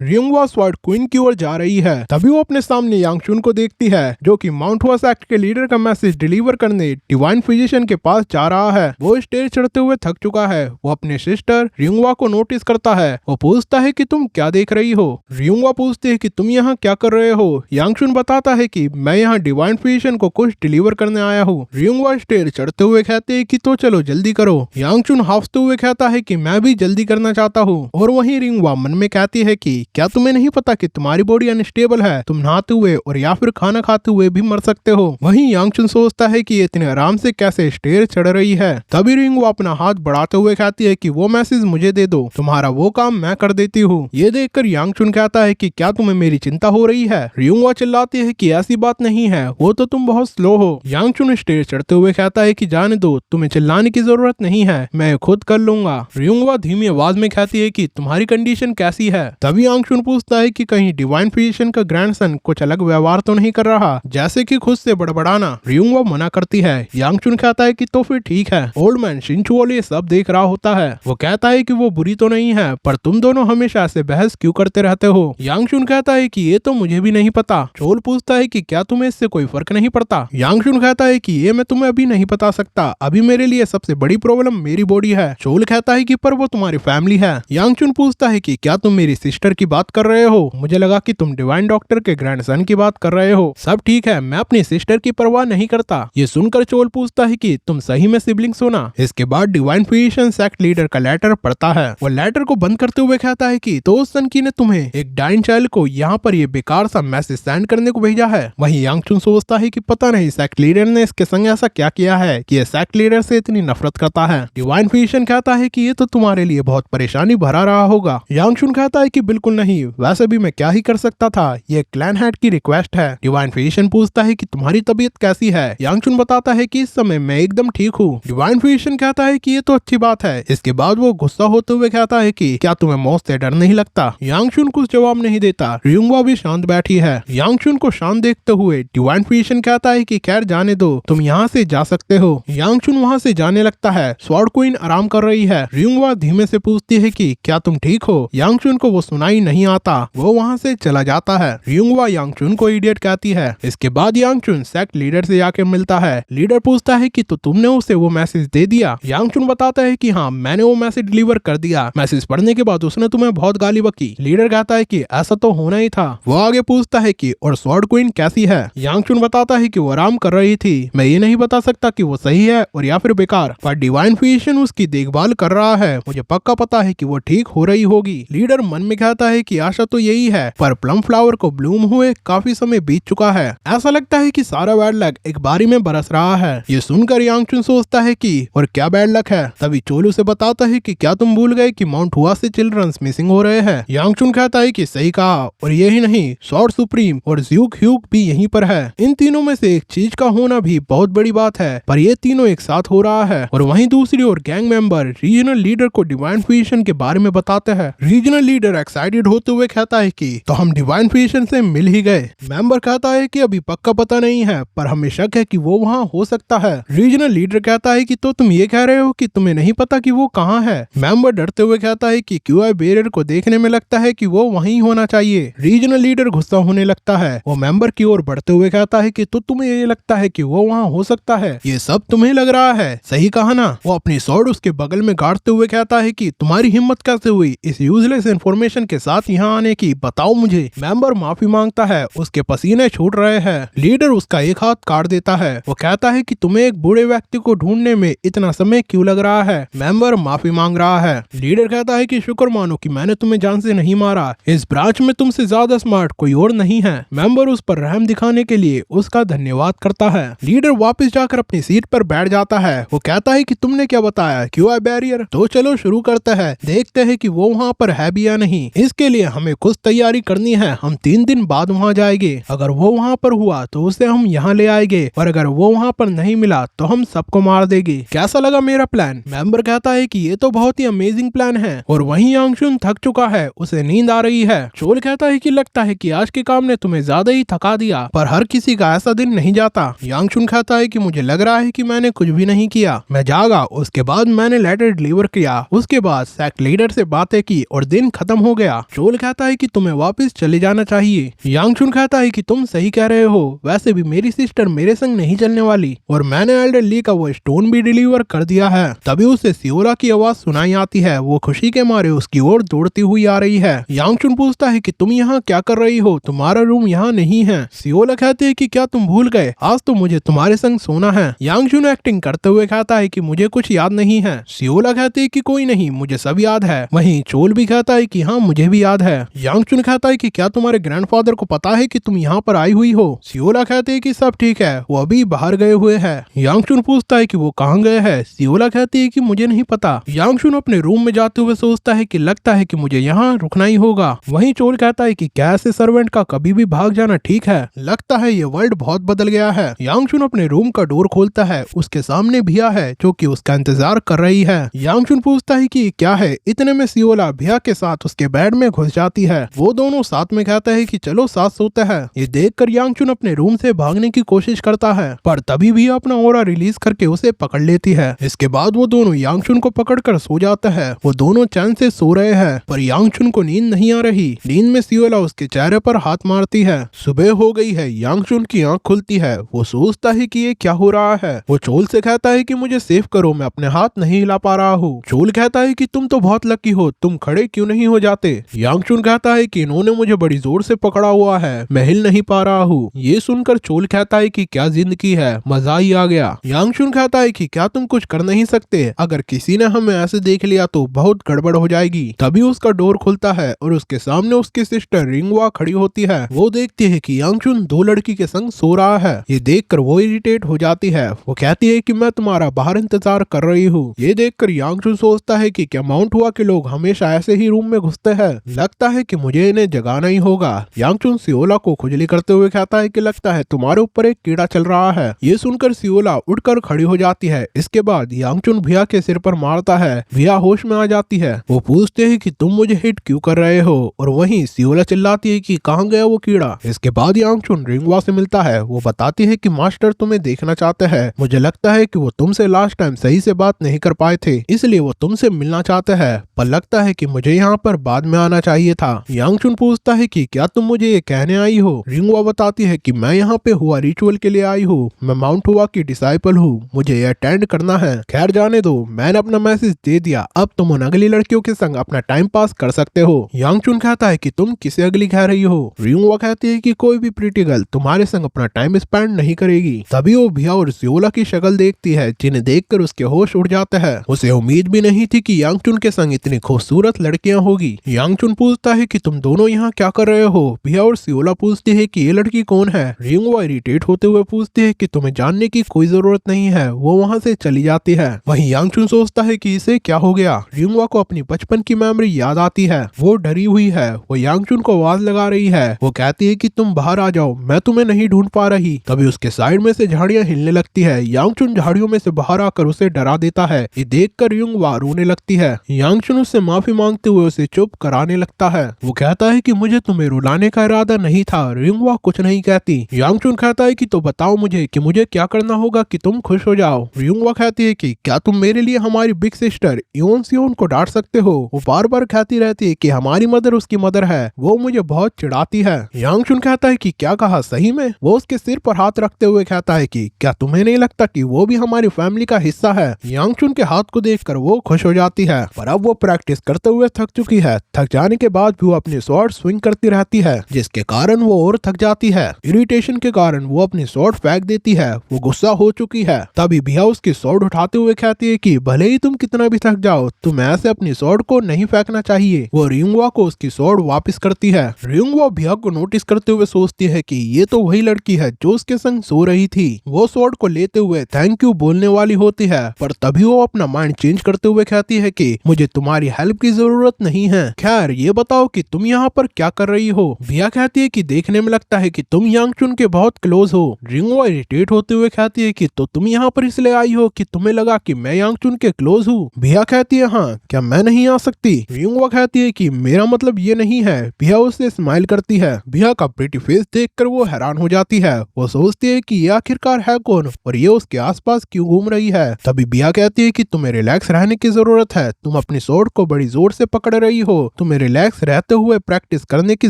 रियोंगवा sword queen की ओर जा रही है। तभी वो अपने सामने यांगचुन को देखती है जो कि माउंट हुआ सेक्ट के लीडर का मैसेज डिलीवर करने डिवाइन फिजिशियन के पास जा रहा है। वो स्टेज चढ़ते हुए थक चुका है। वो अपने सिस्टर रियोंगवा को नोटिस करता है। वो पूछता है कि तुम क्या देख रही हो। रियोंगवा पूछती है कि तुम यहाँ क्या कर रहे हो। यांगचुन बताता है कि मैं यहाँ डिवाइन फिजिशियन को कुछ डिलीवर करने आया हूँ। रियोंगवा स्टेज चढ़ते हुए कहते हैं कि तो चलो जल्दी करो। यांगचुन हंसते हुए कहता है कि मैं भी जल्दी करना चाहता हूँ। और वहीं रियोंगवा मन में कहती है कि क्या तुम्हें नहीं पता कि तुम्हारी बॉडी अनस्टेबल है, तुम नहाते हुए और या फिर खाना खाते हुए भी मर सकते हो। वहीं यांगचुन सोचता है कि ये इतने आराम से कैसे स्टेयर चढ़ रही है। तभी रियोंगवा अपना हाथ बढ़ाते हुए कहती है कि वो मैसेज मुझे दे दो, तुम्हारा वो काम मैं कर देती हूँ। ये देखकर यांगचुन कहता है कि क्या तुम्हें मेरी चिंता हो रही है। रियोंगवा चिल्लाती है कि ऐसी बात नहीं है, वो तो तुम बहुत स्लो हो। यांगचुन स्टेयर चढ़ते हुए कहता है कि जाने दो, तुम्हें चिल्लाने की जरूरत नहीं है, मैं खुद कर लूंगा। रियोंगवा धीमी आवाज में कहती है कि तुम्हारी कंडीशन कैसी है। तभी यांगचुन पूछता है कि कहीं डिवाइन फिजिशियन का ग्रैंडसन कुछ अलग व्यवहार तो नहीं कर रहा, जैसे कि खुद से बड़बड़ाना। रियोंगवा मना करती है। यांगचुन कहता है कि तो फिर ठीक है। ओल्ड मैन शिनचुओल ये सब देख रहा होता है। वो कहता है कि वो बुरी तो नहीं है, पर तुम दोनों हमेशा ऐसे बहस क्यों करते रहते हो। यांगचुन कहता है कि ये तो मुझे भी नहीं पता। चोल पूछता है कि क्या तुम्हें इससे कोई फर्क नहीं पड़ता। यांगचुन कहता है कि ये मैं तुम्हें अभी नहीं बता सकता, अभी मेरे लिए सबसे बड़ी प्रॉब्लम मेरी बॉडी है। चोल कहता है कि पर वो तुम्हारी फैमिली है। यांगचुन पूछता है कि क्या तुम मेरी सिस्टर की बात कर रहे हो, मुझे लगा कि तुम डिवाइन डॉक्टर के ग्रैंडसन की बात कर रहे हो। सब ठीक है, मैं अपनी सिस्टर की परवाह नहीं करता। ये सुनकर चोल पूछता है कि तुम सही में सिबलिंग्स हो ना। इसके बाद डिवाइन फिजिशियन सेक्ट लीडर का लेटर पढ़ता है। वो लेटर को बंद करते हुए कहता है कि तो सनकी ने तुम्हें एक डाइन चाइल्ड को यहाँ पर ये बेकार सा मैसेज सेंड करने को भेजा है। वहीं यांगचुन सोचता है कि पता नहीं सेक्ट लीडर ने इसके संग ऐसा क्या किया है कि ये सेक्ट लीडर से इतनी नफरत करता है। डिवाइन फिजिशियन कहता है कि ये तो तुम्हारे लिए बहुत परेशानी भरा रहा होगा। यांगचुन कहता है कि बिल्कुल नहीं, वैसे भी मैं क्या ही कर सकता था, ये क्लैन हेड की रिक्वेस्ट है। डिवाइन फिजिशियन पूछता है कि तुम्हारी तबीयत कैसी है। यांगचुन बताता है कि इस समय मैं एकदम ठीक हूँ। डिवाइन फिजिशियन कहता है कि ये तो अच्छी बात है। इसके बाद वो गुस्सा होते हुए कहता है कि क्या तुम्हें मौत से डर नहीं लगता। यांगचुन कुछ जवाब नहीं देता। रियोंगवा भी शांत बैठी है। यांगचुन को शांत देखते हुए डिवाइन फिजिशियन कहता है कि खैर जाने दो, तुम यहाँ से जा सकते हो। यांगचुन वहाँ से जाने लगता है। स्वार्ड क्वीन आराम कर रही है। रियोंगवा धीमे से पूछती है कि क्या तुम ठीक हो। यांगचुन को वो सुनाई नहीं आता। वो वहाँ से चला जाता है। रियोंगवा यांगचुन को इडियट कहती है। इसके बाद यांगचुन सेक्ट लीडर से जाकर मिलता है। लीडर पूछता है कि तो तुमने उसे वो मैसेज दे दिया। यांगचुन बताता है कि हाँ, मैंने वो मैसेज डिलीवर कर दिया। मैसेज पढ़ने के बाद उसने तुम्हें बहुत गाली बकी। लीडर कहता है कि ऐसा तो होना ही था। वो आगे पूछता है कि और स्वार्ड क्वीन कैसी है। यांगचुन बताता है कि वो आराम कर रही थी। मैं ये नहीं बता सकता कि वो सही है और या फिर बेकार, पर डिवाइन फिजिशियन उसकी देखभाल कर रहा है। मुझे पक्का पता है कि वो ठीक हो रही होगी। लीडर मन में कहता है कि आशा तो यही है, पर प्लम फ्लावर को ब्लूम हुए काफी समय बीत चुका है। ऐसा लगता है कि सारा बैड लक एक बारी में बरस रहा है। ये सुनकर यांगचुन सोचता है कि और क्या बैड लक है। तभी चोलू से बताता है कि क्या तुम भूल गए कि माउंट हुआ से चिल्ड्रंस मिसिंग हो रहे हैं। यांगचुन कहता है कि सही कहा, और यही नहीं, स्वॉर्ड सुप्रीम और ज़्यूक ह्यूक भी यहीं पर है। इन तीनों में से एक चीज का होना भी बहुत बड़ी बात है, पर ये तीनों एक साथ हो रहा है। और वहीं दूसरी ओर गैंग मेंबर रीजनल लीडर को डिवाइन फिजिशियन के बारे में बताते हैं। रीजनल लीडर एक्साइटेड होते हुए कहता है कि तो हम डिवाइन फिजिशियन से मिल ही गए। मेंबर कहता है कि अभी पक्का पता नहीं है, पर हमें शक है कि वो वहाँ हो सकता है। रीजनल लीडर कहता है कि तो तुम ये कह रहे हो कि तुम्हें नहीं पता कि वो कहाँ है। मेंबर डरते हुए कहता है कि क्यूआई बैरियर को देखने में लगता है कि वो वहीं होना चाहिए। रीजनल लीडर गुस्सा होने लगता है। वो मेंबर की ओर बढ़ते हुए कहता है कि तो तुम्हें ये लगता है कि वो वहाँ हो सकता है, ये सब तुम्हें लग रहा है, सही कहा ना। वो अपनी स्वॉर्ड उसके बगल में गाड़ते हुए कहता है कि तुम्हारी हिम्मत कैसे हुई इस यूजलेस इन्फॉर्मेशन के साथ यहाँ आने की, बताओ मुझे। मेंबर माफी मांगता है, उसके पसीने छूट रहे हैं। लीडर उसका एक हाथ काट देता है। वो कहता है कि तुम्हें एक बूढ़े व्यक्ति को ढूंढने में इतना समय क्यों लग रहा है। मेंबर माफी मांग रहा है। लीडर कहता है कि शुक्र मानो कि मैंने तुम्हें जान से नहीं मारा, इस ब्रांच में तुमसे ज्यादा स्मार्ट कोई और नहीं है। मेंबर उस पर रहम दिखाने के लिए उसका धन्यवाद करता है। लीडर वापस जाकर अपनी सीट पर बैठ जाता है। वो कहता है कि तुमने क्या बताया, क्यूआई बैरियर, तो चलो शुरू करते हैं, देखते हैं कि वो वहाँ पर है भी या नहीं। इसके लिए हमें कुछ तैयारी करनी है। हम 3 दिन बाद वहाँ जाएंगे। अगर वो वहाँ पर हुआ तो उसे हम यहाँ ले आएंगे, और अगर वो वहाँ पर नहीं मिला तो हम सबको मार देंगे। कैसा लगा मेरा प्लान। मेंबर कहता है कि ये तो बहुत ही अमेजिंग प्लान है। और वहीं यांगचुन थक चुका है, उसे नींद आ रही है। चोल कहता है कि लगता है कि आज के काम ने तुम्हें ज्यादा ही थका दिया, पर हर किसी का ऐसा दिन नहीं जाता। यांगचुन कहता है कि मुझे लग रहा है कि मैंने कुछ भी नहीं किया। मैं जागा, उसके बाद मैंने लेटर डिलीवर किया, उसके बाद सेक्ट लीडर से बातें की और दिन खत्म हो गया। चोल कहता है कि तुम्हें वापस चले जाना चाहिए। यांगचुन कहता है कि तुम सही कह रहे हो, वैसे भी मेरी सिस्टर मेरे संग नहीं चलने वाली और मैंने एल्डर ली का वो स्टोन भी डिलीवर कर दिया है। तभी उसे सियोला की आवाज सुनाई आती है। वो खुशी के मारे उसकी ओर दौड़ती हुई आ रही है। यांगचुन पूछता है कि तुम यहाँ क्या कर रही हो, तुम्हारा रूम यहाँ नहीं है। सियोला कहती है कि क्या तुम भूल गए, आज तो मुझे तुम्हारे संग सोना है। यांगचुन एक्टिंग करते हुए कहता है कि मुझे कुछ याद नहीं है। सियोला कहती है कि कोई नहीं, मुझे सब याद है। वहीं चोल भी कहता है कि हाँ मुझे भी याद है। यांगचुन कहता है कि क्या तुम्हारे ग्रैंडफादर को पता है कि तुम यहाँ पर आई हुई हो। सियोला कहते है कि सब ठीक है, वो अभी बाहर गए हुए हैं। यांगचुन पूछता है कि वो कहाँ गए हैं। सियोला कहती है कि मुझे नहीं पता। यांगचुन अपने रूम में जाते हुए सोचता है कि लगता है कि मुझे यहाँ रुकना ही होगा। वहीं चोल कहता है कि क्या ऐसे सर्वेंट का कभी भी भाग जाना ठीक है, लगता है ये वर्ल्ड बहुत बदल गया है। यांगचुन अपने रूम का डोर खोलता है, उसके सामने भिया है जो कि उसका इंतजार कर रही है। यांगचुन पूछता है कि क्या है। इतने में सियोला भिया के साथ उसके बेड में घुस जाती है। वो दोनों साथ में कहते हैं कि चलो साथ सोते हैं। ये देखकर यांगचुन अपने रूम से भागने की कोशिश करता है, पर तभी भी अपना ऑरा रिलीज करके उसे पकड़ लेती है। इसके बाद वो दोनों यांगचुन को पकड़कर सो जाते हैं। वो दोनों चैन से सो रहे हैं, पर यांगचुन को नींद नहीं आ रही। नींद में सियोला उसके चेहरे पर हाथ मारती है। सुबह हो गई है। यांगचुन की आंख खुलती है। वो सोचता है कि ये क्या हो रहा है। वो चोल से कहता है कि मुझे सेव करो, मैं अपने हाथ नहीं हिला पा रहा हूँ। चोल कहता है कि तुम तो बहुत लकी हो, तुम खड़े क्यों नहीं हो जाते। यांगचुन कहता है कि इन्होंने मुझे बड़ी जोर से पकड़ा हुआ है, मैं हिल नहीं पा रहा हूँ। ये सुनकर चोल कहता है कि क्या जिंदगी है, मजा ही आ गया। यांगचुन कहता है कि क्या तुम कुछ कर नहीं सकते, अगर किसी ने हमें ऐसे देख लिया तो बहुत गड़बड़ हो जाएगी। तभी उसका डोर खुलता है और उसके सामने उसकी सिस्टर रिंगवा खड़ी होती है। वो देखती है कि यांगचुन दो लड़की के संग सो रहा है। ये देखकर वो इरिटेट हो जाती है। वो कहती है कि मैं तुम्हारा बाहर इंतजार कर रही हूँ। ये देखकर यांगचुन सोचता है कि क्या माउंट हुआ के लोग हमेशा ऐसे ही रूम में घुसते हैं, लगता है कि मुझे इन्हें जगाना ही होगा। यांगचुन सियोला को खुजली करते हुए कहता है कि लगता है तुम्हारे ऊपर एक कीड़ा चल रहा है। ये सुनकर सियोला उठकर खड़ी हो जाती है। इसके बाद यांगचुन भिया के सिर पर मारता है। भिया होश में आ जाती है। वो पूछते हैं कि तुम मुझे हिट क्यों कर रहे हो, और वहीं सियोला चिल्लाती है कि कहाँ गया वो कीड़ा। इसके बाद यांगचुन रिंगवा से मिलता है। वो बताती है कि मास्टर तुम्हें देखना चाहते हैं, मुझे लगता है कि वो तुमसे लास्ट टाइम सही से बात नहीं कर पाए थे, इसलिए वो तुमसे मिलना चाहते हैं, पर लगता है कि मुझे यहाँ पर बाद में आना चाहिए था। यांगचुन पूछता है कि क्या तुम मुझे ये कहने आई हो। रिंगवा बताती है कि मैं यहाँ पे हुआ रिचुअल के लिए आई हूँ, मैं माउंट हुआ की डिसाइपल हूँ, मुझे ये अटेंड करना है। खैर जाने दो, मैंने अपना मैसेज दे दिया, अब तुम उन अगली लड़कियों के संग अपना टाइम पास कर सकते हो। यांगचुन कहता है कि तुम किसे अगली कह रही हो। रिंगवा कहती है कि कोई भी प्रीटी गर्ल तुम्हारे संग अपना टाइम स्पेंड नहीं करेगी। तभी वो भिया और सियोला की शक्ल देखती है, जिन्हें देखकर उसके होश उड़ जाते हैं। उसे उम्मीद भी नहीं थी कि यांगचुन के संग इतनी खूबसूरत लड़कियां होगी। यांगचुन पूछता है कि तुम दोनों यहाँ क्या कर रहे हो। भिया और सियोला पूछती है कि ये लड़की कौन है। रिंगवा इरिटेट होते हुए पूछती है कि तुम्हें जानने की कोई जरूरत नहीं है। वो वहाँ से चली जाती है। वहीं यांगचुन सोचता है कि इसे क्या हो गया। रिंगवा को अपनी बचपन की मेमोरी याद आती है। वो डरी हुई है। वो यांगचुन को आवाज लगा रही है। वो कहती है कि तुम बाहर आ जाओ, मैं तुम्हें नहीं ढूंढ पा रही। तभी उसके साइड में से झाड़ियां हिलने लगती है। यांगचुन झाड़ियों में से बाहर आकर उसे डरा देता है। ये देखकर रिंगवा रोने लगती है। यांगचुन उससे माफी मांगते हुए उसे चुप कराने लगता है। वो कहता है कि मुझे तुम्हें रुलाने का इरादा नहीं था। रिंगवा कुछ नहीं कहती। यांगचुन कहता है कि तो बताओ मुझे कि मुझे क्या करना होगा कि तुम खुश हो जाओ। रिंगवा कहती है कि क्या तुम मेरे लिए हमारी बिग सिस्टर योन सियोन को डांट सकते हो। वो बार बार कहती रहती है कि हमारी मदर उसकी मदर है, वो मुझे बहुत चिढ़ाती है। यांगचुन कहता है कि क्या कहा सही में। वो उसके सिर पर हाथ रखते हुए कहता है कि क्या तुम्हें नहीं लगता कि वो भी हमारी फैमिली का हिस्सा है। यांगचुन के हाथ को देखकर वो खुश हो जाती है, पर अब वो प्रैक्टिस करते हुए थक चुकी है। थक जाने के बाद भी वो अपनी स्वॉर्ड स्विंग करती रहती है, जिसके कारण वो और थक जाती है। इरिटेशन के कारण वो अपनी स्वॉर्ड फेंक देती है। वो गुस्सा हो चुकी है। तभी भिया उसकी स्वॉर्ड उठाते हुए कहती है कि भले ही तुम कितना भी थक जाओ, तुम ऐसे अपनी स्वॉर्ड को नहीं फेंकना चाहिए। वो रिंगवा को उसकी स्वॉर्ड वापस करती है। रिंगवा भिया को नोटिस करते हुए सोचती है कि ये तो वही लड़की है जो उसके संग सो रही थी। वो स्वॉर्ड को लेते हुए थैंक यू बोलने वाली होती है, पर तभी वो अपना माइंड चेंज करते हुए कहती है कि मुझे तुम्हारी हेल्प की जरूरत नहीं है। खैर ये बताओ कि तुम यहाँ पर क्या कर रही हो। भिया कहती है कि देखने में लगता है कि तुम यांगचुन के बहुत क्लोज हो। रिंगवा इरिटेट होते हुए कहती है कि तो तुम यहाँ पर इसलिए आई हो कि तुम्हें लगा कि मैं यांगचुन के क्लोज हूँ। भिया कहती है हाँ, क्या मैं नहीं आ सकती। रिंगवा कहती है कि मेरा मतलब ये नहीं है। भिया उससे स्माइल करती है। भिया का प्रिटी फेस देखकर वो हैरान हो जाती है। वो सोचती है कि ये आखिरकार है कौन और ये उसके आसपास क्यों घूम रही है। तभी भिया कहती है कि तुम्हें रिलैक्स रहने की जरूरत है, तुम अपनी स्वॉर्ड को बड़ी जोर से पकड़ रही हो, तुम्हें रिलैक्स रहते हुए प्रैक्टिस करने की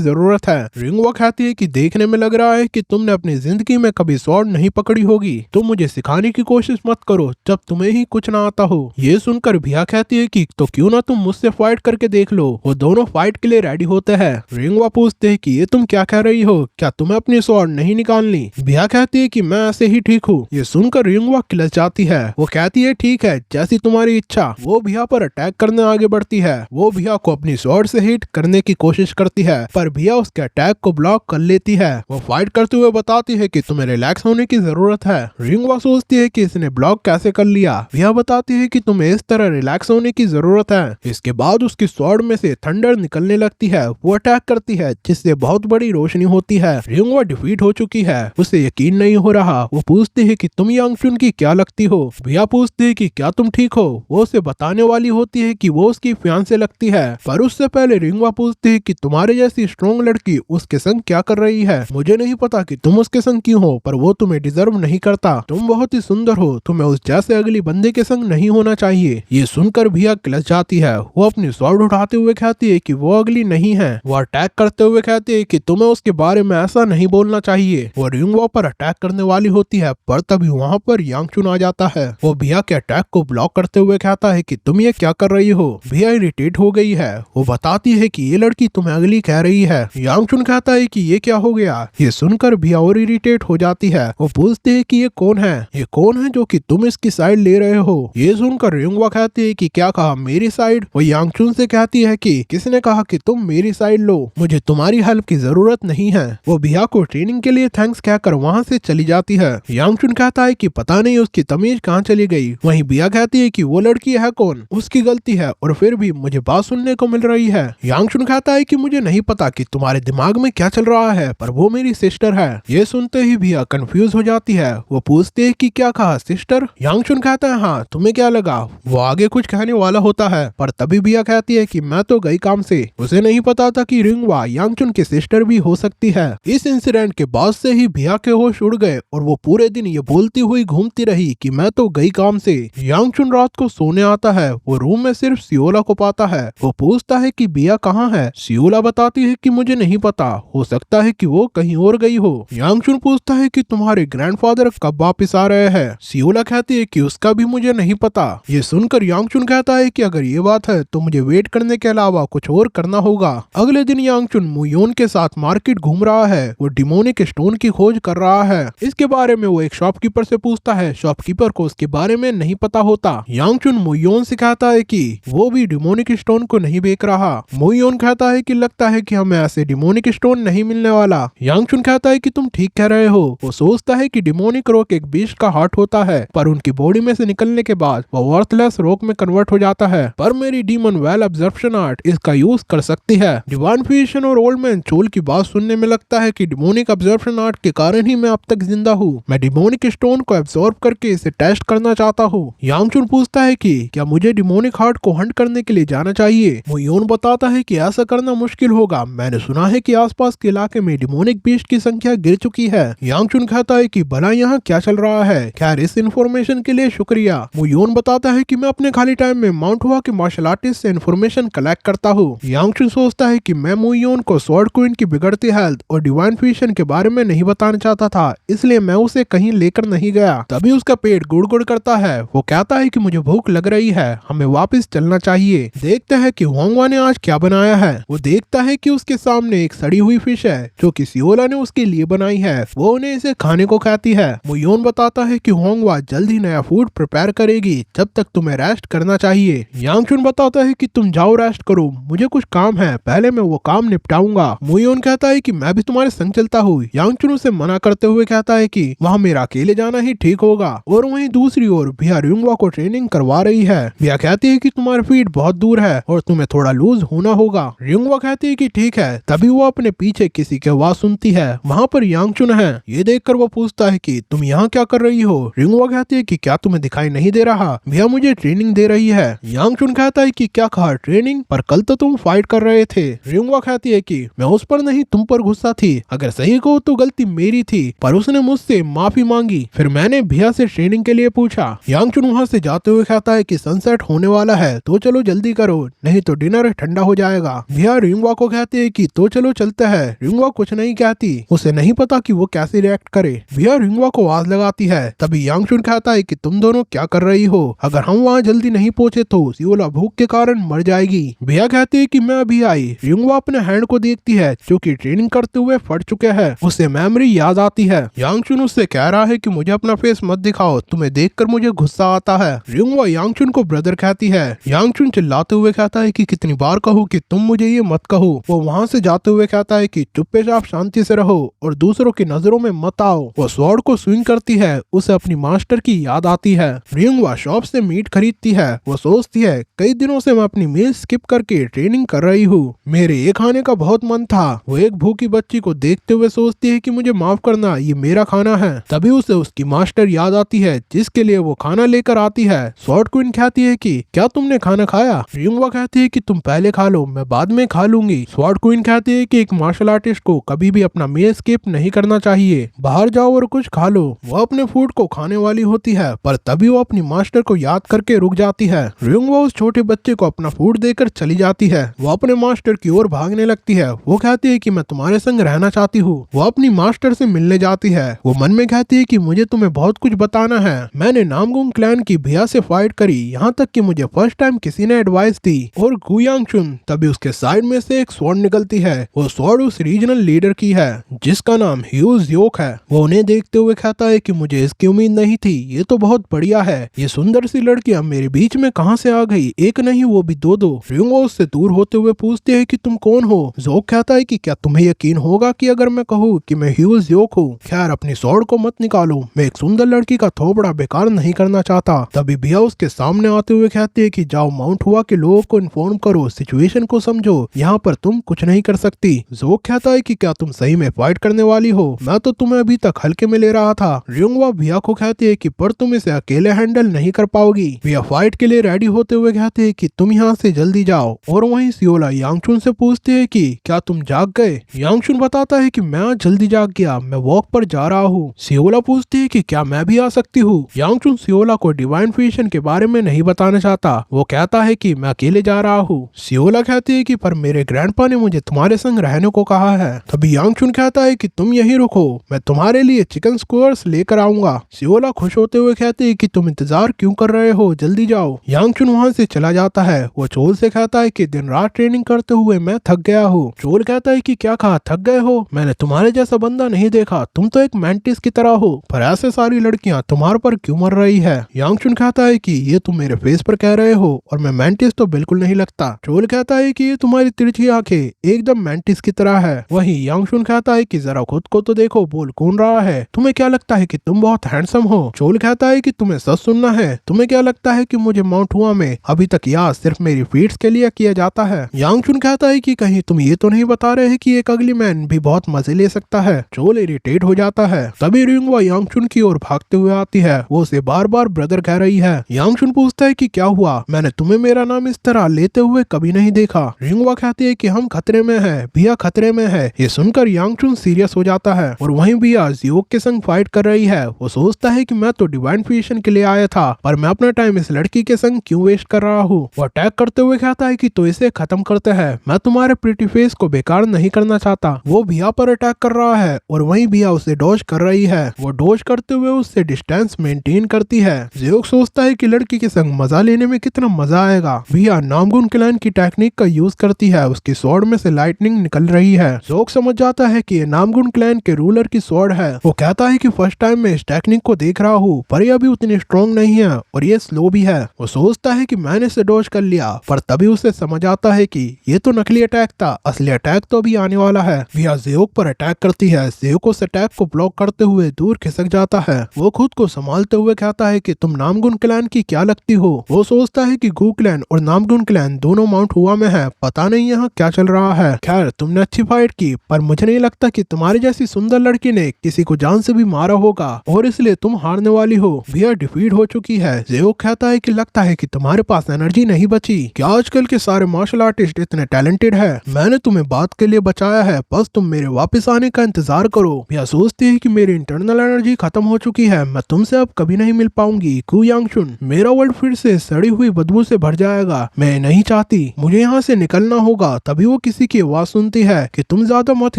जरूरत है। रिंगवा कहती है कि देखने में लग रहा है कि तुमने अपनी जिंदगी में कभी स्वॉर्ड नहीं पकड़ी होगी, तुम मुझे सिखाने की कोशिश मत करो जब तुम्हें ही कुछ ना आता हो। ये सुनकर भिया कहती है कि तो क्यों ना तुम मुझसे फाइट करके देख लो। वो दोनों फाइट के लिए रेडी होते हैं। रिंगवा पूछते है कि ये तुम क्या कह रही हो, क्या तुम्हें अपनी स्वॉर्ड नहीं निकालनी? भिया कहती है कि मैं ऐसे ही ठीक हूँ। ये सुनकर रिंगवा किलस जाती है। वो कहती है ठीक है, जैसी तुम्हारी इच्छा। वो भिया पर अटैक करने आगे बढ़ती है। वो भिया को अपनी स्वॉर्ड से हिट करने की कोशिश करती है, पर भिया उसके अटैक को ब्लॉक कर लेती है। वो फाइट करते हुए बताती है कि तुम्हें रिलैक्स होने की जरूरत है। रिंगवा सोचती है कि इसने ब्लॉक कैसे कर लिया। भिया बताती है कि तुम्हें इस तरह रिलैक्स होने की जरूरत है। इसके बाद उसकी स्वॉर्ड में से थंडर निकलने लगती है। वो अटैक करती है जिससे बहुत बड़ी रोशनी होती है। रिंगवा डिफीट हो चुकी है। उसे यकीन नहीं हो रहा। वो पूछती है कि तुम यांगचुन की क्या लगती हो? भिया पूछती है कि क्या तुम ठीक हो? वो उसे बताने वाली होती है कि वो उसकी फियांसे लगती है, पर उससे पहले रिंगवा पूछती है कि तुम्हारे जैसी स्ट्रॉन्ग लड़की उसके संग क्या कर रही है? मुझे नहीं पता कि तुम उसके संग क्यों हो, पर वो तुम्हें डिजर्व नहीं करता। तुम बहुत ही सुंदर हो, तुम्हें उस जैसे अगली बंदे के संग नहीं होना चाहिए। ये सुनकर भिया किलस जाती है। वो अपनी स्वॉर्ड उठाते हुए कहती है कि वो अगली नहीं है। वो अटैक करते हुए कहती है कि तुम्हें उसके बारे में ऐसा नहीं बोलना चाहिए। वो रिंगवा पर अटैक करने वाली होती है, पर तभी वहाँ पर यांगचुन आ जाता है। वो भिया के अटैक को ब्लॉक करते हुए कहता है कि तुम ये क्या कर रही हो? भिया इरिटेट हो गई है। वो बताती है कि ये लड़की तुम्हें अगली कह रही है। यांगचुन कहता है कि ये क्या हो गया? ये सुनकर भिया और इरिटेट हो जाती है। वो पूछते है कि ये कौन है? ये कौन है जो कि तुम इसकी साइड ले रहे हो? ये सुनकर रिंगवा कहती है कि क्या कहा मेरी साइड? वो यांगचुन से कहती है कि किसने कहा कि तुम मेरी साइड लो? मुझे तुम्हारी हेल्प की जरूरत नहीं है। वो भिया को ट्रेनिंग के लिए थैंक्स कहकर वहाँ से चली जाती है। यांगचुन कहता है कि पता नहीं उसकी तमीज कहाँ चली गई। वहीं भिया कहती है कि वो लड़की है कौन? उसकी गलती है और फिर भी मुझे बात सुनने को मिल रही है। यांगचुन कहता है कि मुझे नहीं पता कि तुम्हारे दिमाग में क्या चल रहा है, पर वो मेरी सिस्टर है। ये सुनते ही भिया कंफ्यूज हो जाती है। वो पूछते है कि क्या कहा सिस्टर? यांगचुन कहता है हाँ, तुम्हें क्या लगा? वो आगे कुछ कहने वाला होता है, पर तभी भिया कहती है कि मैं तो गई काम से। उसे नहीं पता था कि रिंगवा यांगचुन की सिस्टर भी हो सकती है। इस इंसिडेंट के बाद से ही भिया के होश उड़ गए और वो पूरे दिन ये बोलती हुई घूमती रही कि मैं तो गई काम से। यांगचुन रात को सोने आता है। वो रूम में सिर्फ सियोला को पाता है। वो पूछता है कि भिया कहाँ है? सियोला बताती है कि मुझे नहीं पता, हो सकता है कि वो कहीं और गई हो। यांगचुन पूछता है कि तुम्हारे ग्रैंडफादर कब वापिस आ रहे हैं? सियोला कहती है कि उसका भी मुझे नहीं पता। ये सुनकर यांगचुन कहता है कि अगर ये बात है तो मुझे वेट करने के अलावा कुछ और करना होगा। अगले दिन यांगचुन मुयोन के साथ मार्केट घूम रहा है। वो डिमोनिक स्टोन की खोज कर रहा है। इसके बारे में वो एक शॉपकीपर से पूछता है। शॉपकीपर को उसके बारे में नहीं पता होता। यांगचुन मुयोन से कहता है कि वो भी डिमोनिक स्टोन को नहीं बेच रहा। मुयोन कहता है कि लगता है कि हमें ऐसे डिमोनिक स्टोन नहीं मिलने वाला। यांगचुन कहता है कि तुम ठीक कह रहे हो। वो सोचता है कि डिमोनिक रॉक एक बीस्ट का हार्ट होता है, पर उनकी बॉडी में से निकलने के बाद वो वर्थलेस रॉक में कन्वर्ट हो जाता है। पर मेरी डीमन वेल ऑब्जर्वेशन आर्ट इसका यूज कर सकती है। डिवाइन फिजिशियन और ओल्ड मैन चोल की बात सुनने में लगता है कि डिमोनिक ऑब्जर्वेशन आर्ट के कारण ही मैं अब तक जिंदा हूँ। मैं डिमोनिक स्टोन को एब्जॉर्ब करके इसे टेस्ट करना चाहता हूँ। यांगचुन पूछता है कि क्या मुझे डिमोनिक हार्ट को हंट करने के लिए जाना चाहिए? मुयोन बताता है कि ऐसा करना मुश्किल होगा। मैंने सुना है कि आसपास के इलाके में डिमोनिक बीस्ट की संख्या गिर चुकी है। यांगचुन कहता है कि भला यहाँ क्या चल रहा है? खैर, इस इन्फॉर्मेशन के लिए शुक्रिया। मुयोन बताता है कि मैं अपने खाली टाइम में माउंट हुआ के मार्शल आर्टिस्ट से इन्फॉर्मेशन कलेक्ट करता हूँ। यांगचुन सोचता है कि मैं मुयोन को स्वॉर्ड क्वीन की बिगड़ती हेल्थ और डिवाइन फिजिशियन के बारे में नहीं बताना चाहता था, इसलिए मैं उसे कहीं लेकर नहीं गया। तभी उसका पेट गुड़-गुड़ करता है। वो कहता है कि मुझे भूख लग रही है, हमें वापस चलना चाहिए। देखते हैं कि होंगवा ने आज क्या बनाया है। वो देखता है कि उसके सामने एक सड़ी हुई फिश है जो कि सियोला ने उसके लिए बनाई है। वो उन्हें इसे खाने को कहती है। मुयोन बताता है कि होंगवा जल्द ही नया फूड प्रिपेयर करेगी, जब तक तुम्हें रेस्ट करना चाहिए। यांगचुन बताता है कि तुम जाओ रेस्ट करो, मुझे कुछ काम है, पहले मैं वो काम निपटाऊंगा। मुयोन कहता है कि मैं भी तुम्हारे संग चलता हूँ। यांगचुन उसे मना करते हुए कहता है कि वहाँ मेरा अकेले जाना ही ठीक होगा। और वहीं दूसरी ओर भिया रिंगवा को ट्रेनिंग करवा रही है। भिया कहती है कि तुम्हारी फीट बहुत दूर है और तुम्हें थोड़ा लूज होना होगा। रिंगवा कहती है कि ठीक है। तभी वो अपने पीछे किसी की आवाज सुनती है। वहाँ पर यांगचुन है। ये देखकर वो पूछता है कि तुम यहाँ क्या कर रही हो? रिंगवा कहती है कि क्या तुम्हें दिखाई नहीं दे रहा? भिया मुझे ट्रेनिंग दे रही है। यांगचुन कहता है कि क्या कहा ट्रेनिंग? पर कल तो तुम फाइट कर रहे थे। रिंगवा कहती है कि मैं उस पर नहीं तुम पर गुस्सा थी, अगर सही कहो तो गलती मेरी थी, पर उसने मुझसे माफी मांगी। फिर मैंने भिया से ट्रेनिंग के लिए पूछा। यांगचुन वहाँ से जाते हुए कहता है कि सनसेट होने वाला है, तो चलो जल्दी करो, नहीं तो डिनर ठंडा ठंडा हो जाएगा। भैया रिंगवा को कहते हैं कि तो चलो चलते हैं। रिंगवा कुछ नहीं कहती, उसे नहीं पता कि वो कैसे रिएक्ट करे। भैया रिंगवा को आवाज लगाती है, तभी यांगचुन कहता है कि तुम दोनों क्या कर रही हो, अगर हम वहाँ जल्दी नहीं पहुँचे तो सियोला भूख के कारण मर जाएगी। भैया कहते हैं कि मैं अभी आई। रिंगवा अपने हैंड को देखती है जो कि ट्रेनिंग करते हुए फट चुके हैं। उसे मेमोरी याद आती है। यांगचुन उससे कह रहा है कि मुझे अपना फेस मत दिखाओ, तुम्हें देखकर मुझे गुस्सा आता है। रिंगवा यांगचुन को ब्रदर कहती है। यांगचुन चिल्लाते हुए कहता है कि कितनी बार कहूँ कि तुम मुझे ये मत कहो। वो वहाँ से जाते हुए कहता है कि चुपचाप शांति से रहो और दूसरों की नजरों में मत आओ। वो स्वॉर्ड को स्विंग करती है, उसे अपनी मास्टर की याद आती है। रिंगवा शॉप से मीट खरीदती है। वो सोचती है कई दिनों से मैं अपनी मील स्किप करके ट्रेनिंग कर रही हूँ, मेरे ये खाने का बहुत मन था। वो एक भूखी बच्ची को देखते हुए सोचती है कि मुझे माफ करना, ये मेरा खाना है। तभी उसे उसकी मास्टर याद आती है जिसके लिए वो खाना लेकर आती है। स्वॉर्ड क्वीन कहती है कि क्या तुमने खाना खाया? रिंगवा कहती है कि तुम पहले खा लो, मैं बाद में खा लूंगी। स्वॉर्ड क्वीन कहती है कि एक मार्शल आर्टिस्ट को कभी भी अपना मील स्किप नहीं करना चाहिए, बाहर जाओ और कुछ खा लो। वो अपने फूड को खाने वाली होती है पर तभी वो अपनी मास्टर को याद करके रुक जाती है। रिंगवा उस छोटे बच्चे को अपना फूड देकर चली जाती है। वो अपने मास्टर की ओर भागने लगती है। वो कहती है कि मैं तुम्हारे संग रहना चाहती हूँ। वो अपनी मास्टर से मिलने जाती है। वो मन में कहती है कि मुझे तुम्हें बहुत कुछ बताना है। मैंने नामगुंग क्लैन की भैया से फाइट करी, यहाँ तक कि मुझे फर्स्ट टाइम किसी ने एडवाइस दी। और गु यांगचुन तभी उसके साइड में से एक स्वॉर्ड निकलती है। वो स्वॉर्ड उस रीजनल लीडर की है जिसका नाम ह्यू जियोक है। वो उन्हें देखते हुए कहता है कि मुझे इसकी उम्मीद नहीं थी, ये तो बहुत बढ़िया है। ये सुंदर सी लड़कियां मेरे बीच में कहाँ से आ गई, एक नहीं वो भी दो दो। रिंगवा उससे दूर होते हुए पूछते है कि तुम कौन हो? जोक कहता है कि क्या तुम्हें यकीन होगा कि अगर मैं कहूँ कि मैं ह्यू जियोक हूँ? खैर अपनी स्वॉर्ड को मत निकालो, मैं एक सुंदर लड़की का थोपड़ा बेकार नहीं करना चाहता। तभी भैया उसके सामने आते हुए कहते हैं कि जाओ माउंट हुआ के लोगों को इन्फॉर्म करो, सिचुएशन को समझो, यहाँ पर तुम कुछ नहीं कर सकती। जोक कहता है कि क्या तुम सही में फाइट करने वाली हो? मैं तो तुम्हें अभी तक हल्के में ले रहा था। रिंगवा भैया को कहते है कि पर तुम इसे अकेले हैंडल नहीं कर पाओगी। भैया फाइट के लिए रेडी होते हुए कहते हैं कि तुम यहाँ से जल्दी जाओ। और वहीं सियोला यांगचुन से पूछते है कि क्या तुम जाग गए? यांगचुन बताता है कि मैं जल्दी जाग गया, मैं वॉक पर जा रहा हूँ। सियोला पूछती है कि क्या मैं भी आ सकती हूँ? यांगचुन सियोला को डिवाइन फ्यूजन के बारे में नहीं बताना चाहता। वो कहता है कि मैं अकेले जा रहा हूँ। सियोला कहती है कि पर मेरे ग्रैंडपा ने मुझे तुम्हारे संग रहने को कहा है। तभी यांगचुन कहता है कि तुम यहीं रुको, मैं तुम्हारे लिए चिकन स्क्वायर्स लेकर आऊंगा। सियोला खुश होते हुए कहते हैं कि तुम इंतजार क्यों कर रहे हो, जल्दी जाओ। यांगचुन वहाँ से चला जाता है। वो चोल से कहता है कि दिन रात ट्रेनिंग करते हुए मैं थक गया हूँ। चोल कहता है कि क्या कहा, थक गए हो? मैंने तुम्हारे जैसा बंदा नहीं देखा, तुम तो एक मेंटिस की तरह हो, पर ऐसे सारी लड़कियाँ तुम्हारे पर क्यों मर रही है? यांगचुन कहता है कि ये तुम मेरे फेस पर कह रहे हो और मैं मेंटिस तो बिल्कुल नहीं लगता। चोल कहता है कि ये तुम्हारी तिरछी आंखें एकदम मेंटिस की तरह है। वहीं यांगचुन कहता है कि जरा खुद को तो देखो, बोल कौन रहा है? तुम्हें क्या लगता है कि तुम बहुत हैंडसम हो? चोल कहता है कि तुम्हें सच सुनना है, तुम्हें क्या लगता है कि मुझे माउंट हुआ में अभी तक याद सिर्फ मेरी फीट्स के लिए किया जाता है? यांगचुन कहता है कि कहीं तुम ये तो नहीं बता रहे कि एक अगली मैन भी बहुत मजे ले सकता है? चोल इरिटेट हो जाता है। तभी रिंगवा यांगचुन की ओर भागते हुए आती है। वो उसे बार बार ब्रदर कह रही है। यांगचुन पूछता है कि क्या हुआ, मैंने तुम्हें मेरा नाम इस तरह लेते हुए कभी नहीं देखा। रिंगवा कहती है कि हम खतरे में है, भैया खतरे में है। ये सुनकर यांगचुन सीरियस हो जाता है। और वहीं भैया जियोक के संग फाइट कर रही है। वो सोचता है कि मैं तो डिवाइन फ्यूजन के लिए आया था, पर मैं अपना टाइम इस लड़की के संग क्यों वेस्ट कर रहा हूँ? वो अटैक करते हुए कहता है कि तो इसे खत्म करते हैं, मैं तुम्हारे प्रिटी फेस को बेकार नहीं करना चाहता। वो भैया पर अटैक कर रहा है और वहीं भैया उसे डॉज कर रही है। वो डॉज करते हुए उससे डिस्टेंस मेंटेन करती है। जियोक सोचता है कि लड़की के संग मजा लेने में कितना मजा आएगा। भैया नामगुन क्लैन की टेक्निक का यूज करती है, उसकी स्वॉर्ड में से लाइटनिंग निकल रही है। जियोक समझ जाता है कि ये नामगुन क्लैन के रूलर की स्वॉर्ड है। वो कहता है कि फर्स्ट टाइम मैं इस टेक्निक को देख रहा हूँ, पर ये अभी उतनी स्ट्रॉन्ग नहीं है और ये स्लो भी है। वो सोचता है कि मैंने इसे डॉज कर लिया, पर तभी उसे समझ आता है कि ये तो नकली अटैक था, असली अटैक तो अभी आने वाला है। भैया जियोक पर अटैक करती है। जियोक उस अटैक को ब्लॉक करते हुए दूर खिसक जाता है। वो खुद को संभालते हुए कहता है कि तुम नामगुन क्लैन की क्या लगती हो? वो सोचता है कि गु क्लैन और नामगुन क्लैन दोनों माउंट हुआ में है, पता नहीं यहाँ क्या चल रहा है। खैर तुमने अच्छी फाइट की, पर मुझे नहीं लगता कि तुम्हारी जैसी सुंदर लड़की ने किसी को जान से भी मारा होगा और इसलिए तुम हारने वाली हो। भैया डिफीट हो चुकी है। जियोक कहता है कि लगता है कि तुम्हारे पास एनर्जी नहीं बची। क्या आजकल के सारे मार्शल आर्टिस्ट इतने टैलेंटेड है? मैंने तुम्हें बात के लिए बचाया है, बस तुम मेरे वापस आने का इंतजार करो। भैया सोचती है कि मेरी इंटरनल एनर्जी खत्म हो चुकी है, मैं तुमसे अब कभी नहीं मिल पाऊंगी। गु यांगचुन, मेरा वर्ल्ड फिर से सड़ी हुई बदबू से भर जाएगा, मैं नहीं चाहती। मुझे यहाँ से निकलना होगा। तभी वो किसी की आवाज सुनती है कि तुम ज्यादा मत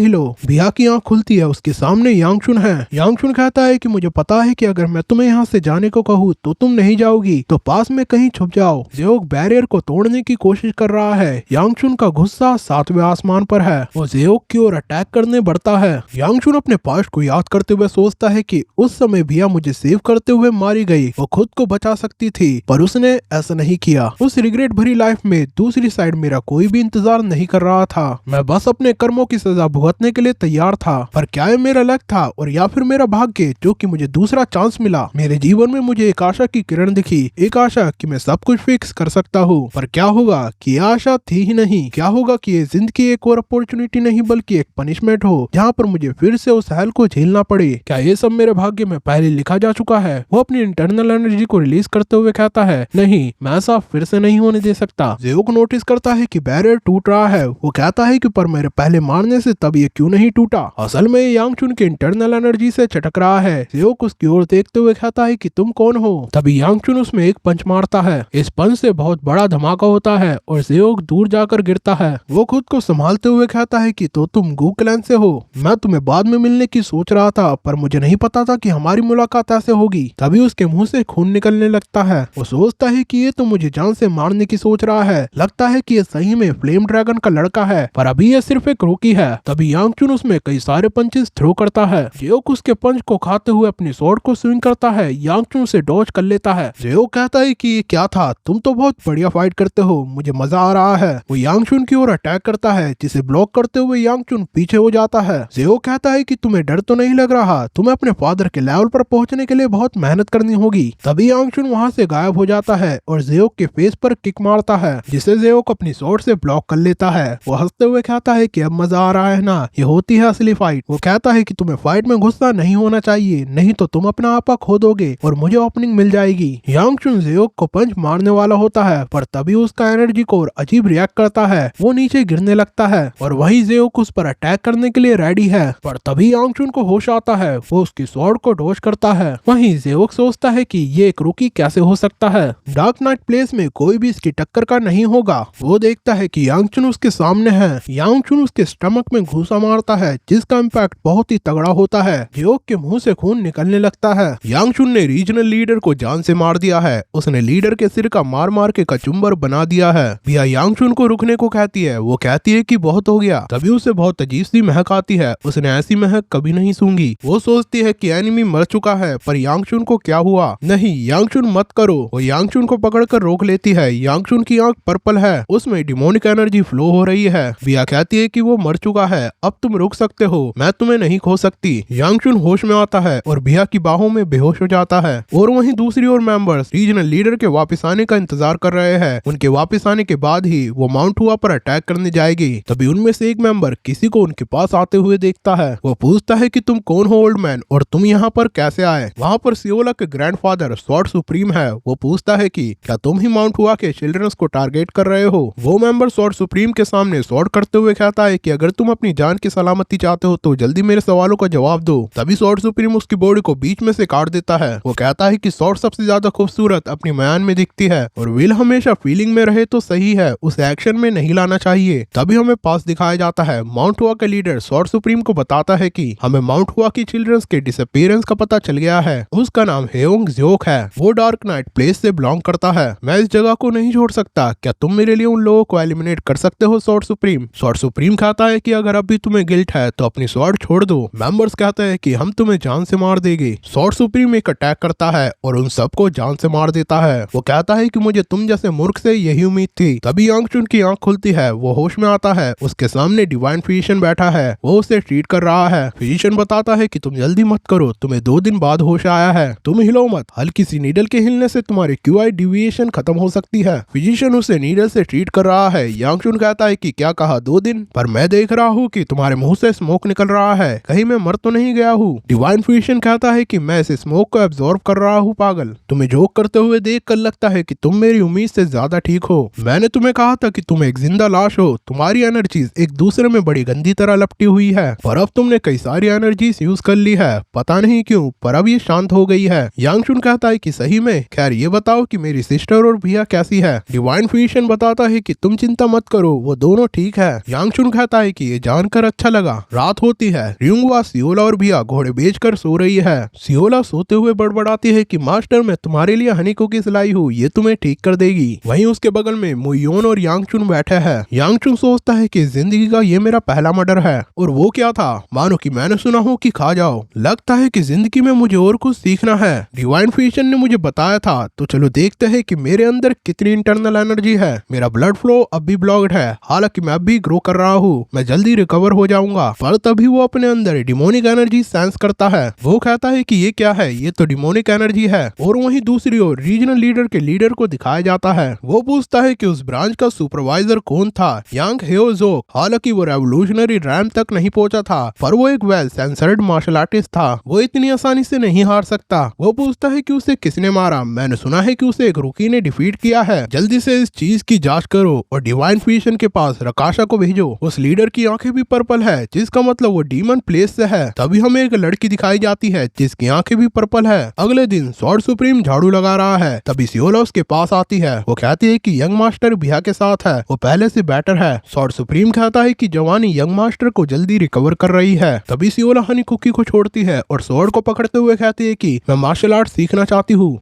हिलो। बिया की आंख खुलती है, उसके सामने यांगचुन है। यांगचुन कहता है कि मुझे पता है कि अगर मैं तुम्हें यहाँ से जाने को कहूँ तो तुम नहीं जाओगी, तो पास में कहीं छुप जाओ। जेओक बैरियर को तोड़ने की कोशिश कर रहा है। यांगचुन का गुस्सा 7वें आसमान पर है। वो जेओक की ओर अटैक करने बढ़ता है। यांगचुन अपने पास्ट को याद करते हुए सोचता है कि उस समय बिया मुझे सेव करते हुए मारी गई। वो खुद को बचा सकती थी पर उसने ऐसा नहीं किया। उस रिग्रेट भरी लाइफ में दूसरी साइड मेरा कोई भी इंतजार नहीं कर रहा था। मैं बस अपने कर्मों की सजा भुगतने के लिए तैयार था। पर क्या ये मेरा लक था और या फिर मेरा भाग्य जो कि मुझे दूसरा चांस मिला। मेरे जीवन में मुझे एक आशा की किरण दिखी, एक आशा कि मैं सब कुछ फिक्स कर सकता हूँ। पर क्या होगा कि यह आशा थी ही नहीं। क्या होगा कि ये जिंदगी एक और अपॉर्चुनिटी नहीं बल्कि एक पनिशमेंट हो, जहाँ पर मुझे फिर से उस हेल को झेलना पड़े। क्या ये सब मेरे भाग्य में पहले लिखा जा चुका है? वो अपनी इंटरनल एनर्जी को रिलीज करते हुए कहता है, नहीं, मैं ऐसा फिर से नहीं होने दे सकता। जेओक नोटिस करता है कि बैरियर टूट रहा है। वो कहता है कि पर मेरे पहले मारने से तब ये क्यों नहीं टूटा। असल में यांगचुन के इंटरनल एनर्जी से चटक रहा है। जेओक उसकी ओर देखते हुए कहता है कि तुम कौन हो। तभी यांगचुन उसमें एक पंच मारता है। इस पंच से बहुत बड़ा धमाका होता है और जेओक दूर जाकर गिरता है। वो खुद को संभालते हुए कहता है कि तो तुम गू क्लैन से हो। मैं तुम्हें बाद में मिलने की सोच रहा था पर मुझे नहीं पता था कि हमारी मुलाकात ऐसे होगी। तभी उसके मुंह से खून निकलने लगता है। वो सोचता है कि ये तो मुझे जान से मारने की सोच रहा है। लगता है कि ये सही में फ्लेम ड्रैगन का लड़का है पर अभी ये सिर्फ एक रोकी है। तभी यांगचुन उसमें कई सारे पंचेस थ्रो करता है। जेओक उसके पंच को खाते हुए अपनी स्वॉर्ड को स्विंग करता है। यांगचुन से डॉज कर लेता है। जेओक कहता है कि ये क्या था, तुम तो बहुत बढ़िया फाइट करते हो, मुझे मजा आ रहा है। वो यांगचुन की ओर अटैक करता है जिसे ब्लॉक करते हुए यांगचुन पीछे हो जाता है। जेओक कहता है कि तुम्हें डर तो नहीं लग रहा, तुम्हें अपने फादर के लेवल पर पहुंचने के लिए बहुत मेहनत करनी होगी। तभी यांगचुन वहां से गायब हो जाता है और जेओक के फेस पर किक मारता है जिसे जेओक अपनी स्वॉर्ड से ब्लॉक कर लेता है। वो हंसते हुए कहता है कि अब मजा आ रहा है ना, ये होती है असली फाइट। वो कहता है कि तुम्हें फाइट में गुस्सा नहीं होना चाहिए, नहीं तो तुम अपना आपा खो दोगे और मुझे ओपनिंग मिल जाएगी। यांगचुन जेओक को पंच मारने वाला होता है पर तभी उसका एनर्जी कोर अजीब रिएक्ट करता है। वो नीचे गिरने लगता है और वही जेओक उस पर अटैक करने के लिए रेडी है। पर तभी यांगचुन को होश आता है। वो उसकी स्वॉर्ड को डॉज करता है। वहीं जेओक सोचता है कि ये एक रूकी कैसे हो सकता है। डार्क नाइट प्लेस में कोई भी इसकी टक्कर का नहीं होगा। वो देखता है कि यांगचुन उसके सामने है। यांगचुन उसके स्टमक में घूसा मारता है जिसका इम्पैक्ट बहुत ही तगड़ा होता है। जेओक के मुंह से खून निकलने लगता है। यांगचुन ने रीजनल लीडर को जान से मार दिया है। उसने लीडर के सिर का मार मार के कचुम्बर बना दिया है। बिया यांगचुन को रुकने को कहती है। वो कहती है कि बहुत हो गया। तभी उसे बहुत अजीब सी महक आती है। उसने ऐसी महक कभी नहीं सूंघी। वो सोचती है कि एनिमी मर चुका है पर यांगचुन को क्या हुआ। नहीं, यांगचुन मत करो। वो यांगचुन को पकड़कर रोक लेती है। यांगचुन की आंख पर्पल है, उसमें डिमोनिक एनर्जी फ्लो हो रही है। बिया कहती है कि वो मर चुका है, अब तुम रुक सकते हो, मैं तुम्हें नहीं खो सकती। यांगचुन होश में आता है और बिया की बाहों में बेहोश हो जाता है। और वहीं दूसरी ओर मेंबर्स रीजनल लीडर के वापस आने का इंतजार कर रहे हैं। उनके वापस आने के बाद ही वो माउंट हुआ पर अटैक करने जाएगी। तभी उनमें से एक मेंबर किसी को उनके पास आते हुए देखता है। वो पूछता है कि तुम कौन हो ओल्ड मैन और तुम यहाँ पर कैसे आए। वहाँ पर सियोला के ग्रैंडफादर स्वॉर्ड सुप्रीम है। वो पूछता है कि क्या तुम ही माउंट हुआ के चिल्ड्रंस को टारगेट कर रहे हो। वो मेंबर स्वॉर्ड सुप्रीम के सामने स्वॉर्ड करते हुए कहता है कि अगर तुम अपनी जान की सलामती चाहते हो तो जल्दी मेरे सवालों का जवाब दो। तभी स्वॉर्ड सुप्रीम उसकी बॉडी को बीच में से काट देता है। वो कहता है कि स्वॉर्ड सबसे ज्यादा खूबसूरत अपनी म्यान में दिखती है और विल हमेशा फीलिंग में रहे तो सही है, उसे एक्शन में नहीं लाना चाहिए। तभी हमें पास दिखाया जाता है। माउंट हुआ का लीडर स्वॉर्ड सुप्रीम को बताता है कि हमें माउंट हुआ की चिल्ड्रंस के डिसअपीयरेंस का पता चल गया है। उसका नाम हेयोंग जेओक है। वो डार्क नाइट प्लेस से बिलोंग करता है। मैं इस जगह को नहीं छोड़ सकता, क्या तुम मेरे लिए उन लोगों को एलिमिनेट कर सकते हो स्वॉर्ड सुप्रीम। स्वॉर्ड सुप्रीम कहता है कि अगर अभी तुम्हें गिल्ट है तो अपनी स्वॉर्ड छोड़ दो। मेंबर्स कहते हैं कि हम तुम्हें जान से मार देंगे। स्वॉर्ड सुप्रीम एक अटैक करता है और उन सबको जान से मार देता है। वो कहता है कि मुझे तुम जैसे मूर्ख से यही उम्मीद थी। तभी यांगचुन की आंख खुलती है। वो होश में आता है। उसके सामने डिवाइन फिजिशियन बैठा है। वो उसे ट्रीट कर रहा है। फिजिशियन बताता है कि तुम जल्दी मत करो, तुम्हें 2 दिन बाद होश आया है, तुम हिलो मत, हल्की सी नीडल के हिलने से तुम्हारी QI डिविएशन खत्म हो सकती है। फिजिशियन उसे नीडल से ट्रीट कर रहा है। यांगचुन कहता है कि क्या कहा 2 दिन, पर मैं देख रहा हूँ कि तुम्हारे मुंह से स्मोक निकल रहा है, कहीं मैं मर तो नहीं गया हूँ। डिवाइन फिजिशियन कहता है कि मैं इस स्मोक को एब्जॉर्ब कर रहा हूँ पागल, तुम्हें जोक करते हुए देख कर लगता है कि तुम मेरी उम्मीद से ज्यादा ठीक हो। मैंने तुम्हें कहा था कि तुम एक जिंदा लाश हो, तुम्हारी एनर्जीज एक दूसरे में बड़ी गंदी तरह लपटी हुई है, पर अब तुमने कई सारी एनर्जीज यूज कर ली है, पता नहीं क्यों, पर अब ये शांत हो गई है। यांगचुन कहता है कि सही में, खैर ये बताओ कि मेरी सिस्टर और भैया कैसी है। डिवाइन फिजिशियन बता बताता है कि तुम चिंता मत करो, वो दोनों ठीक है। यांगचुन कहता है कि ये जानकर अच्छा लगा। रात होती है। रियुंगवा, सियोला और बिया घोड़े बेचकर सो रही है। सियोला सोते हुए बड़बड़ाती है कि मास्टर, मैं तुम्हारे लिए हनी कुकीज लाई हूँ, ये तुम्हें ठीक कर देगी। वहीं उसके बगल में मुयोन और यांगचुन बैठे हैं। यांगचुन सोचता है कि जिंदगी का ये मेरा पहला मर्डर है। और वो क्या था? मानो कि मैंने सुना हो कि खा जाओ। लगता है कि जिंदगी में मुझे और कुछ सीखना है। डिवाइन फिजिशियन ने मुझे बताया था, तो चलो देखते हैं कि मेरे अंदर कितनी इंटरनल एनर्जी है। मेरा ब्लड फ्लो अब भी ब्लॉक्ड है, हालांकि मैं अब भी ग्रो कर रहा हूँ। मैं जल्दी रिकवर हो जाऊंगा। पर तभी वो अपने अंदर डिमोनिक एनर्जी सेंस करता है। वो कहता है कि ये क्या है? ये तो डिमोनिक एनर्जी है। और वहीं दूसरी ओर रीजनल लीडर के लीडर को दिखाया जाता है। वो पूछता है कि उस ब्रांच का सुपरवाइजर कौन था। यांग हेओजोक। हालांकि वो रेवोल्यूशनरी रैंक तक नहीं पहुंचा था, पर वो एक वेल सेंसर्ड मार्शल आर्टिस्ट था। वो इतनी आसानी से नहीं हार सकता। वो पूछता है कि उसे किसने मारा। मैंने सुना है कि उसे एक रुकी ने डिफीट किया है। जल्दी से इस चीज की जांच करो और डिवाइन फिजिशियन के पास रकाशा को भेजो। उस लीडर की आंखें भी पर्पल है, जिसका मतलब वो डीमन प्लेस से है। तभी हमें एक लड़की दिखाई जाती है जिसकी आंखें भी पर्पल है। अगले दिन स्वॉर्ड सुप्रीम झाड़ू लगा रहा है। तभी सियोला उसके पास आती है। वो कहती है कि यंग मास्टर बिया के साथ है, वो पहले से बेटर है। स्वॉर्ड सुप्रीम कहता है कि जवानी यंग मास्टर को जल्दी रिकवर कर रही है। तभी सियोला हनी कुकी को छोड़ती है और स्वॉर्ड को पकड़ते हुए कहती है कि मैं मार्शल आर्ट सीखना चाहती हूँ।